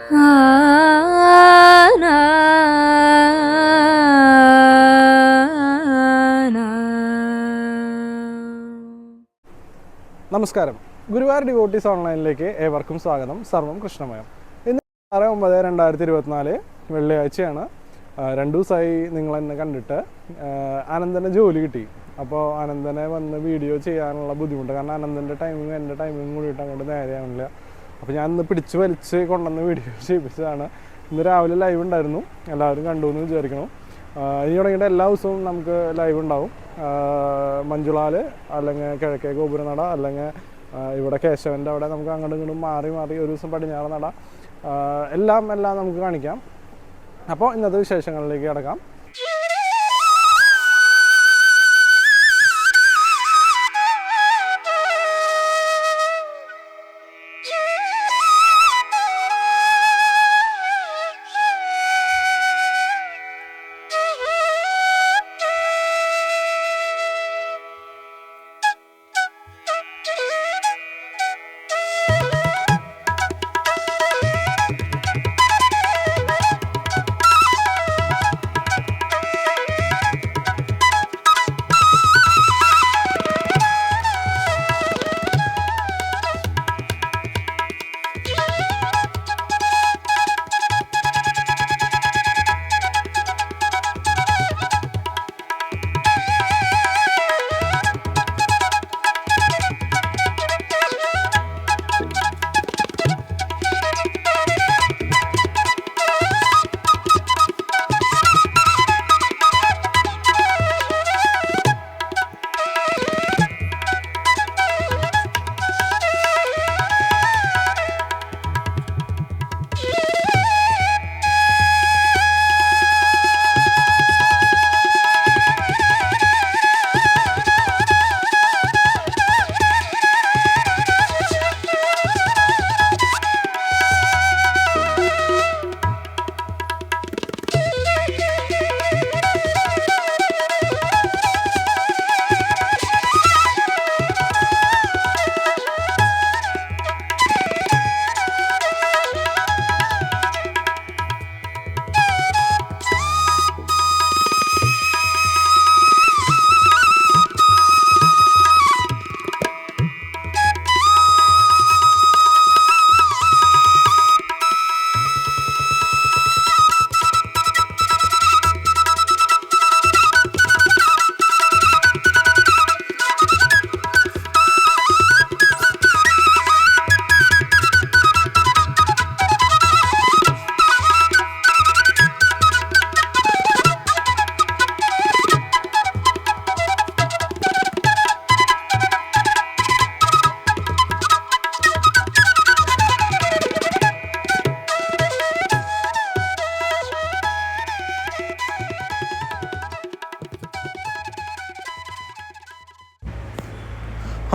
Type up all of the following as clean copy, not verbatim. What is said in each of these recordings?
നമസ്കാരം. ഗുരുവായൂർ ഡിവോട്ടീസ് ഓൺലൈനിലേക്ക് ഏവർക്കും സ്വാഗതം. സർവം കൃഷ്ണമയം. ഇന്ന് 6/9/2024 വെള്ളിയാഴ്ചയാണ്. 2 ദിവസമായി നിങ്ങളെന്നെ കണ്ടിട്ട്. അനന്തന് ജോലി കിട്ടി. അപ്പോൾ അനന്തനെ വന്ന് വീഡിയോ ചെയ്യാനുള്ള ബുദ്ധിമുട്ട്, കാരണം അനന്തൻ്റെ ടൈമിങ് എൻ്റെ ടൈമിങ് കൂടിയിട്ട് അങ്ങോട്ട് നേരെയാവില്ല. അപ്പോൾ ഞാൻ ഇന്ന് പിടിച്ച് വലിച്ച് കൊണ്ടുവന്ന് വീഡിയോ ചെയ്യിപ്പിച്ചതാണ്. ഇന്ന് രാവിലെ ലൈവ് ഉണ്ടായിരുന്നു, എല്ലാവരും കണ്ടു എന്ന് വിചാരിക്കണം. ഇനി തുടങ്ങിയിട്ട് എല്ലാ ദിവസവും നമുക്ക് ലൈവ് ഉണ്ടാവും. മഞ്ജുളാൽ, അല്ലെങ്കിൽ കിഴക്കേ ഗോപുരനട, അല്ലെങ്കിൽ ഇവിടെ കേശവൻ്റെ അവിടെ നമുക്ക് അങ്ങോട്ടും ഇങ്ങോട്ടും മാറി ഒരു ദിവസം പടിഞ്ഞാറ് നട, എല്ലാം നമുക്ക് കാണിക്കാം. അപ്പോൾ ഇന്നത്തെ വിശേഷങ്ങളിലേക്ക് കിടക്കാം.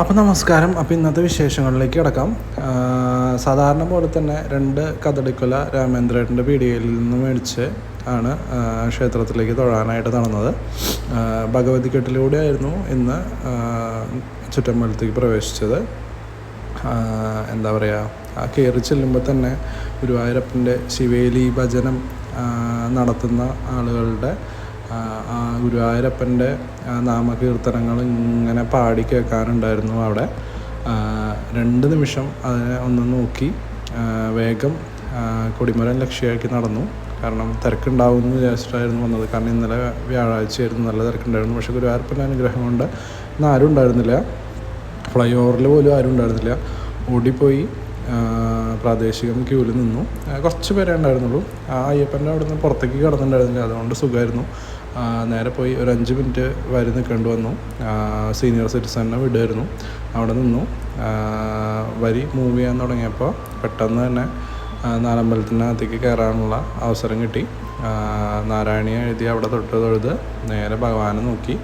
അപ്പോൾ നമസ്കാരം. അപ്പോൾ ഇന്നത്തെ വിശേഷങ്ങളിലേക്ക് കിടക്കാം. സാധാരണ പോലെ തന്നെ 2 കദളിക്കൊല രാമേന്ദ്രേട്ടൻ്റെ പീടികയിൽ നിന്ന് മേടിച്ച് ആണ് ക്ഷേത്രത്തിലേക്ക് തൊഴാനായിട്ട് നടന്നത്. ഭഗവതിക്കെട്ടിലൂടെയായിരുന്നു ഇന്ന് ചുറ്റമ്പലത്തേക്ക് പ്രവേശിച്ചത്. എന്താ പറയുക, കയറി ചെല്ലുമ്പോൾ തന്നെ ഗുരുവായൂരപ്പൻ്റെ ശിവേലി ഭജനം നടത്തുന്ന ആളുകളുടെ ഗുരുവായൂരപ്പൻ്റെ നാമകീർത്തനങ്ങൾ ഇങ്ങനെ പാടി കേൾക്കാനുണ്ടായിരുന്നു അവിടെ. 2 നിമിഷം അതിനെ ഒന്ന് നോക്കി വേഗം കൊടിമരം ലക്ഷ്യമാക്കി നടന്നു. കാരണം തിരക്കുണ്ടാവും എന്ന് വിചാരിച്ചിട്ടായിരുന്നു വന്നത്. കാരണം ഇന്നലെ വ്യാഴാഴ്ചയായിരുന്നു, നല്ല തിരക്കുണ്ടായിരുന്നു. പക്ഷേ ഗുരുവായൂരപ്പൻ്റെ അനുഗ്രഹം കൊണ്ട് ഇന്ന് ആരും ഉണ്ടായിരുന്നില്ല. ഫ്ലൈ ഓവറിൽ പോലും ആരും ഉണ്ടായിരുന്നില്ല. ഓടിപ്പോയി പ്രാദേശികം ക്യൂവിൽ നിന്നു. കുറച്ച് പേരേ ഉണ്ടായിരുന്നുള്ളൂ. അയ്യപ്പൻ്റെ അവിടെ നിന്ന് പുറത്തേക്ക് കിടന്നിട്ടുണ്ടായിരുന്നില്ല, അതുകൊണ്ട് സുഖമായിരുന്നു. നേരെ പോയി ഒരു 5 മിനിറ്റ് വരി നിൽക്കേണ്ടി വന്നു. സീനിയർ സിറ്റിസനെ വിടുമായിരുന്നു. അവിടെ നിന്നു. വരി മൂവ് ചെയ്യാൻ തുടങ്ങിയപ്പോൾ പെട്ടെന്ന് തന്നെ നാലമ്പലത്തിനകത്തേക്ക് കയറാനുള്ള അവസരം കിട്ടി. നാരായണീയ എഴുതി അവിടെ തൊഴുത് നേരെ ഭഗവാനെ നോക്കി.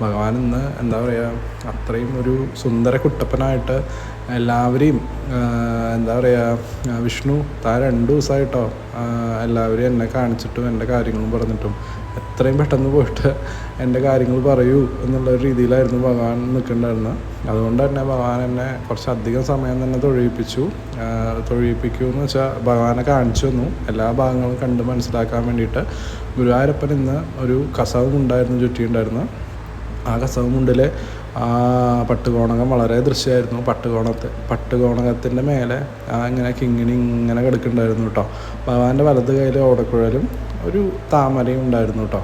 ഭഗവാൻ ഇന്ന് എന്താ പറയുക, അത്രയും ഒരു സുന്ദര കുട്ടപ്പനായിട്ട് എല്ലാവരെയും എന്താ പറയുക, വിഷ്ണു താൻ 2 ദിവസമായിട്ടോ എല്ലാവരെയും എന്നെ കാണിച്ചിട്ടും എൻ്റെ കാര്യങ്ങളും പറഞ്ഞിട്ടും എത്രയും പെട്ടെന്ന് പോയിട്ട് എൻ്റെ കാര്യങ്ങൾ പറയൂ എന്നുള്ള രീതിയിലായിരുന്നു ഭഗവാൻ നിൽക്കുന്നുണ്ടായിരുന്നത്. അതുകൊണ്ട് തന്നെ ഭഗവാൻ എന്നെ കുറച്ചധികം സമയം തന്നെ തൊഴിയിപ്പിക്കൂ എന്ന് വെച്ചാൽ ഭഗവാനെ കാണിച്ചു തന്നു, എല്ലാ ഭാഗങ്ങളും കണ്ട് മനസ്സിലാക്കാൻ വേണ്ടിയിട്ട്. ഗുരുവായൂരപ്പൻ ഇന്ന് ഒരു കസവുമുണ്ടായിരുന്നു ചുറ്റിയിട്ടുണ്ടായിരുന്നു. ആ കസവുമുണ്ടിൽ ആ പട്ടുകോണകം വളരെ ദൃശ്യമായിരുന്നു. പട്ടുകോണകത്തിൻ്റെ മേലെ ഇങ്ങനെ കിങ്ങിണി ഇങ്ങനെ കിടക്കുന്നുണ്ടായിരുന്നു കേട്ടോ. ഭഗവാന്റെ വലത് കയ്യിൽ ഓടക്കുഴലും ഒരു താമരയും ഉണ്ടായിരുന്നു കേട്ടോ.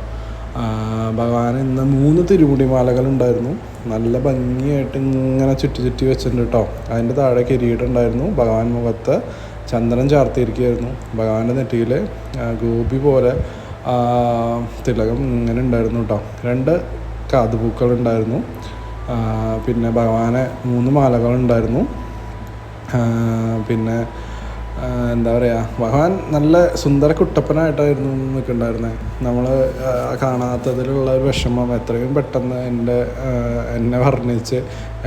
ഭഗവാൻ ഇന്ന് 3 തിരുമുടിമാലകളുണ്ടായിരുന്നു. നല്ല ഭംഗിയായിട്ട് ഇങ്ങനെ ചുറ്റി വെച്ചിട്ടുണ്ട് കേട്ടോ. അതിൻ്റെ താഴെ കിരീടം ഉണ്ടായിരുന്നു. ഭഗവാൻ മുഖത്ത് ചന്ദനം ചാർത്തിയിരിക്കുകയായിരുന്നു. ഭഗവാന്റെ നെറ്റിയിൽ ഗോപി പോലെ തിലകം ഇങ്ങനെ ഉണ്ടായിരുന്നു കേട്ടോ. 2 കാതുപൂക്കളുണ്ടായിരുന്നു. പിന്നെ ഭഗവാനെ 3 മാലകളുണ്ടായിരുന്നു. പിന്നെ എന്താ പറയുക, ഭഗവാൻ നല്ല സുന്ദര കുട്ടപ്പനായിട്ടായിരുന്നു നിൽക്കുന്നുണ്ടായിരുന്നത്. നമ്മൾ കാണാത്തതിലുള്ള ഒരു വിഷമം എത്രയും പെട്ടെന്ന് എന്നെ വർണ്ണിച്ച്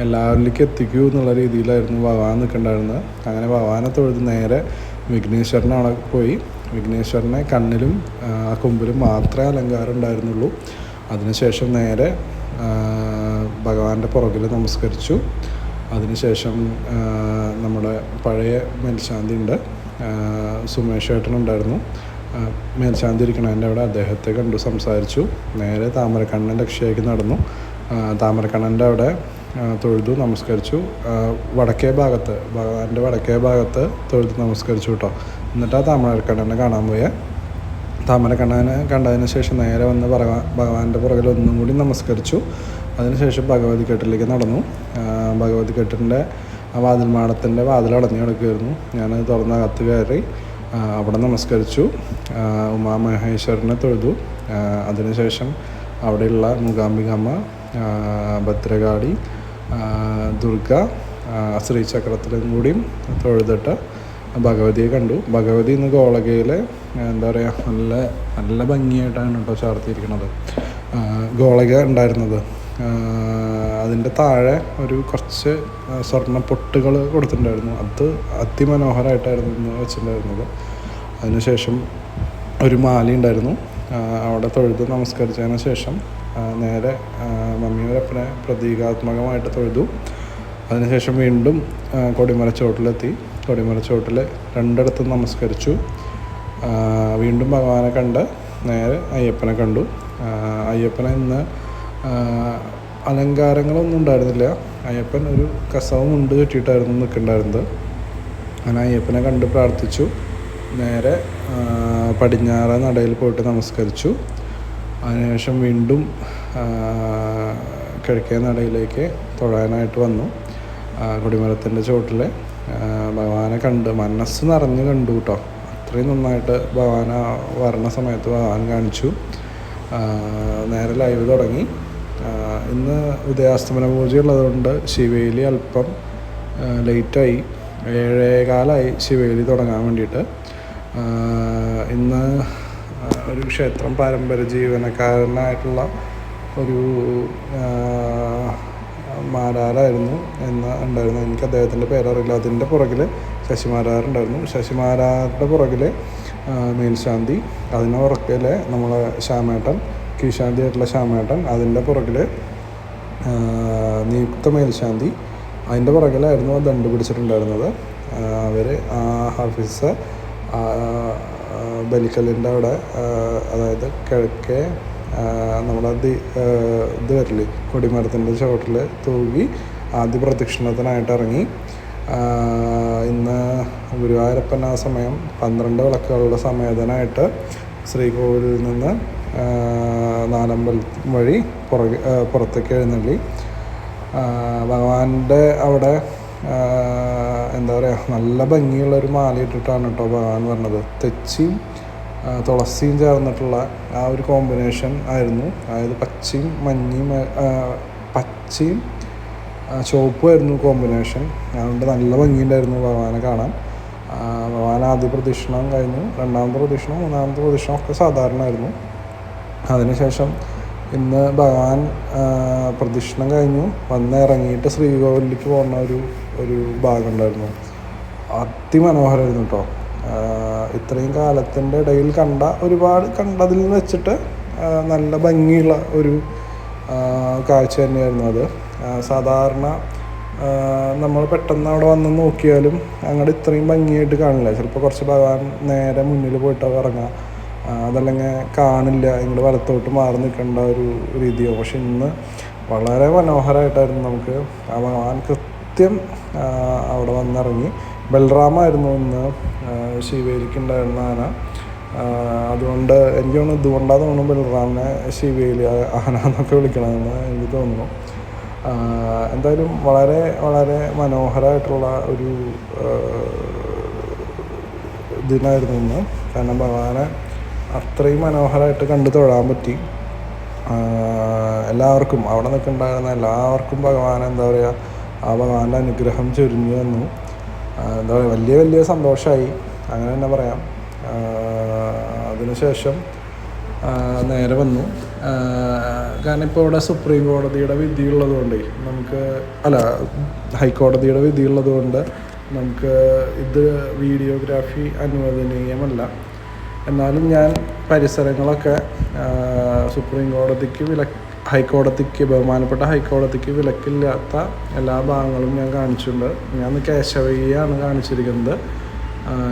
എല്ലാവരിലേക്കും എത്തിക്കൂ എന്നുള്ള രീതിയിലായിരുന്നു ഭഗവാൻ നിൽക്കുന്നുണ്ടായിരുന്നത്. അങ്ങനെ ഭഗവാനെ തൊഴുത് നേരെ വിഘ്നേശ്വരനെ അവിടെ പോയി. വിഘ്നേശ്വരനെ കണ്ണിലും കൊമ്പിലും മാത്രമേ അലങ്കാരം ഉണ്ടായിരുന്നുള്ളൂ. അതിനുശേഷം നേരെ ഭഗവാന്റെ പുറകിൽ നമസ്കരിച്ചു. അതിനുശേഷം നമ്മുടെ പഴയ മേൽശാന്തി ഉണ്ട്, സുമേഷ് ഏട്ടനുണ്ടായിരുന്നു മേൽശാന്തി ഇരിക്കണതിൻ്റെ അവിടെ. അദ്ദേഹത്തെ കണ്ടു, സംസാരിച്ചു. നേരെ താമരക്കണ്ണൻ ലക്ഷ്യമാക്കി നടന്നു. താമരക്കണ്ണൻ്റെ അവിടെ തൊഴുതു, നമസ്കരിച്ചു. ഭഗവാന്റെ വടക്കേ ഭാഗത്ത് തൊഴുതു നമസ്കരിച്ചു കേട്ടോ. എന്നിട്ട് ആ താമരക്കണ്ണനെ കാണാൻ പോയ. താമരക്കണ്ണനെ കണ്ടതിന് ശേഷം നേരെ വന്ന് ഭഗവാന്റെ പുറകിൽ ഒന്നും കൂടി നമസ്കരിച്ചു. അതിനുശേഷം ഭഗവതി കെട്ടിലേക്ക് നടന്നു. ഭഗവതി കെട്ടിൻ്റെ ആ മാടത്തിൻ്റെ വാതിൽ അടഞ്ഞു കിടക്കുമായിരുന്നു. ഞാനത് തുറന്ന് അകത്ത് കയറി അവിടെ നമസ്കരിച്ചു. ഉമാമഹേശ്വരനെ തൊഴുതു. അതിനുശേഷം അവിടെയുള്ള മൂകാംബികമ്മ, ഭദ്രകാളി, ദുർഗ, ശ്രീചക്രത്തിലും കൂടിയും തൊഴുതിട്ട് ഭഗവതിയെ കണ്ടു. ഭഗവതി ഇന്ന് ഗോളകയിൽ എന്താ പറയുക, നല്ല ഭംഗിയായിട്ടാണ് കേട്ടോ ചാർത്തിയിരിക്കുന്നത്. ഗോളക ഉണ്ടായിരുന്നത്, അതിൻ്റെ താഴെ ഒരു കുറച്ച് സ്വർണ്ണ പൊട്ടുകൾ കൊടുത്തിട്ടുണ്ടായിരുന്നു. അത് അതിമനോഹരമായിട്ടായിരുന്നു ഇന്ന് വെച്ചിട്ടുണ്ടായിരുന്നത്. അതിനുശേഷം ഒരു മാല ഉണ്ടായിരുന്നു. അവിടെ തൊഴുതു നമസ്കരിച്ചതിന് ശേഷം നേരെ മമ്മിയൂരപ്പനെ പ്രതീകാത്മകമായിട്ട് തൊഴുതു. അതിനുശേഷം വീണ്ടും കൊടിമരച്ചോട്ടിലെത്തി. കൊടിമരച്ചോട്ടിൽ 2 നമസ്കരിച്ചു. വീണ്ടും ഭഗവാനെ കണ്ട് നേരെ അയ്യപ്പനെ കണ്ടു. അയ്യപ്പനെ ഇന്ന് അലങ്കാരങ്ങളൊന്നും ഉണ്ടായിരുന്നില്ല. അയ്യപ്പൻ ഒരു കസവും മുണ്ട് ചുറ്റിയിട്ടായിരുന്നു നിൽക്കുന്നുണ്ടായിരുന്നത്. അങ്ങനെ അയ്യപ്പനെ കണ്ട് പ്രാർത്ഥിച്ചു. നേരെ പടിഞ്ഞാറ് നടയിൽ പോയിട്ട് നമസ്കരിച്ചു. അതിനുശേഷം വീണ്ടും കിഴക്കേ നടയിലേക്ക് തൊഴാനായിട്ട് വന്നു. കൊടിമരത്തിൻ്റെ ചോട്ടിൽ ഭഗവാനെ കണ്ട് മനസ്സ് നിറഞ്ഞ് കണ്ടു കേട്ടോ. അത്രയും നന്നായിട്ട് ഭഗവാനെ വരണ സമയത്ത് ഭഗവാൻ കാണിച്ചു. നേരെ ലൈവ് തുടങ്ങി. ഇന്ന് ഉദയാസ്തമന പൂജ ഉള്ളതുകൊണ്ട് ശിവേലി അല്പം ലേറ്റായി. 7:15 ശിവേലി തുടങ്ങാൻ വേണ്ടിയിട്ട്. ഇന്ന് ഒരു ക്ഷേത്രം പാരമ്പര്യ ജീവനക്കാരനായിട്ടുള്ള ഒരു മാരാരായിരുന്നു ഉണ്ടായിരുന്നു. എനിക്ക് അദ്ദേഹത്തിൻ്റെ പേരറിയില്ല. അതിൻ്റെ പുറകിൽ ശശിമാരാറുണ്ടായിരുന്നു. ശശിമാരാറുടെ പുറകിൽ മേൽശാന്തി, അതിൻ്റെ പുറകിൽ നമ്മളെ ശ്യാമേട്ടൻ, കീശാന്തി ആയിട്ടുള്ള ശ്യാമേട്ടൻ, അതിൻ്റെ പുറകിൽ നിയുക്ത മേൽശാന്തി, അതിൻ്റെ പുറകിലായിരുന്നു ദണ്ട് പിടിച്ചിട്ടുണ്ടായിരുന്നത്. അവർ ഹാഫിസ് ബലിക്കല്ലിൻ്റെ അവിടെ, അതായത് കിഴക്കേ നമ്മുടെ ഇത് വരില്ലേ, കൊടിമരത്തിൻ്റെ ചുവട്ടിൽ തൂകി ആദ്യ പ്രദക്ഷിണത്തിനായിട്ട് ഇറങ്ങി. ഇന്ന് ഗുരുവായൂരപ്പൻ ആ സമയം 12 വിളക്കുകളുടെ സമേതനായിട്ട് ശ്രീകോവിലിൽ നിന്ന് നാലമ്പലം വഴി പുറത്തേക്ക് എഴുന്നള്ളി. ഭഗവാന്റെ അവിടെ എന്താ പറയുക, നല്ല ഭംഗിയുള്ളൊരു മാല ഇട്ടിട്ടാണ് കേട്ടോ ഭഗവാൻ പറഞ്ഞത്. തെച്ചിയും തുളസിയും ചേർന്നിട്ടുള്ള ആ ഒരു കോമ്പിനേഷൻ ആയിരുന്നു. അതായത് പച്ചയും ചുവപ്പുമായിരുന്നു കോമ്പിനേഷൻ. അതുകൊണ്ട് നല്ല ഭംഗിയുണ്ടായിരുന്നു ഭഗവാനെ കാണാൻ. ഭഗവാൻ ആദ്യ പ്രദക്ഷിണം കഴിഞ്ഞു. 2ാമത്തെ പ്രദക്ഷിണം 3ാമത്തെ പ്രദക്ഷിണം ഒക്കെ സാധാരണമായിരുന്നു. അതിനുശേഷം ഇന്ന് ഭഗവാൻ പ്രദക്ഷിണം കഴിഞ്ഞു വന്നിറങ്ങിയിട്ട് ശ്രീകോവിലേക്ക് പോകുന്ന ഒരു ഭാഗം ഉണ്ടായിരുന്നു. അതിമനോഹരമായിരുന്നു കേട്ടോ. ഇത്രയും കാലത്തിൻ്റെ ഇടയിൽ ഒരുപാട് കണ്ടതിൽ നിന്ന് വെച്ചിട്ട് നല്ല ഭംഗിയുള്ള ഒരു കാഴ്ച തന്നെയായിരുന്നു അത്. സാധാരണ നമ്മൾ പെട്ടെന്ന് അവിടെ വന്ന് നോക്കിയാലും അങ്ങോട്ട് ഇത്രയും ഭംഗിയായിട്ട് കാണില്ല. ചിലപ്പോൾ കുറച്ച് ഭഗവാൻ നേരെ മുന്നിൽ പോയിട്ട് ഇറങ്ങാം, അതല്ലെങ്കിൽ കാണില്ല, ഇങ്ങോട്ട് വലത്തോട്ട് മാറി നിൽക്കേണ്ട ഒരു രീതിയോ. പക്ഷെ ഇന്ന് വളരെ മനോഹരമായിട്ടായിരുന്നു നമുക്ക് ആ ഭഗവാൻ കൃത്യം അവിടെ വന്നിറങ്ങി. ബൽറാമായിരുന്നു ഇന്ന് ശിവേലിക്കുണ്ടായിരുന്ന ആന. അതുകൊണ്ട് എനിക്ക് തോന്നുന്നു ഇതുകൊണ്ടാണ് തോന്നുന്നു ബൽറാമിനെ ശിവേലി ആന എന്നൊക്കെ വിളിക്കണമെന്ന് എനിക്ക് തോന്നുന്നു. എന്തായാലും വളരെ വളരെ മനോഹരമായിട്ടുള്ള ഒരു ദിനമായിരുന്നു ഇന്ന്. കാരണം ഭഗവാനെ അത്രയും മനോഹരമായിട്ട് കണ്ടു തൊഴാൻ പറ്റി. എല്ലാവർക്കും അവിടെ നിൽക്കുന്നുണ്ടായിരുന്ന എല്ലാവർക്കും ഭഗവാൻ എന്താ പറയുക, ആ ഭഗവാന്റെ അനുഗ്രഹം ചൊരിഞ്ഞു വന്നു. എന്താ പറയുക, വലിയ വലിയ സന്തോഷമായി, അങ്ങനെ തന്നെ പറയാം. അതിനുശേഷം നേരെ വന്നു. കാരണം ഇപ്പോൾ ഇവിടെ സുപ്രീം കോടതിയുടെ വിധിയുള്ളത് കൊണ്ട് ഹൈക്കോടതിയുടെ വിധിയുള്ളത് കൊണ്ട് നമുക്ക് ഇത് വീഡിയോഗ്രാഫി അനുവദനീയമല്ല. എന്നാലും ഞാൻ പരിസരങ്ങളൊക്കെ സുപ്രീം കോടതിക്ക് ബഹുമാനപ്പെട്ട ഹൈക്കോടതിക്ക് വിലക്കില്ലാത്ത എല്ലാ ഭാഗങ്ങളും ഞാൻ കാണിച്ചിട്ടുണ്ട്. ഞാൻ കേശവയ്യാണ് കാണിച്ചിരിക്കുന്നത്.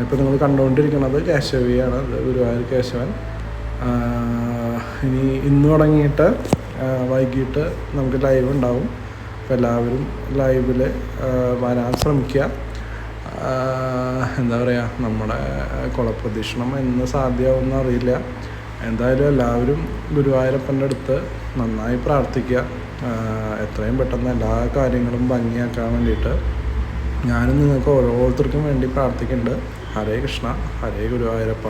ഇപ്പോൾ നിങ്ങൾ കണ്ടുകൊണ്ടിരിക്കുന്നത് കേശവയ്യാണ്, ഗുരുവായൂർ കേശവൻ. ഇന്ന് തുടങ്ങിയിട്ട് വൈകിട്ട് നമുക്ക് ലൈവ് ഉണ്ടാവും. അപ്പോൾ എല്ലാവരും ലൈവിൽ വരാൻ ശ്രമിക്കുക. എന്താ പറയുക, നമ്മുടെ കുളപ്രദക്ഷിണം എന്ന് സാധ്യമാവുമെന്ന് അറിയില്ല. എന്തായാലും എല്ലാവരും ഗുരുവായൂരപ്പൻ്റെ അടുത്ത് നന്നായി പ്രാർത്ഥിക്കുക. എത്രയും പെട്ടെന്ന് എല്ലാ കാര്യങ്ങളും ഭംഗിയാക്കാൻ വേണ്ടിയിട്ട് ഞാനും നിങ്ങൾക്ക് ഓരോരുത്തർക്കും വേണ്ടി പ്രാർത്ഥിക്കുന്നുണ്ട്. ഹരേ കൃഷ്ണ, ഹരേ ഗുരുവായൂരപ്പ.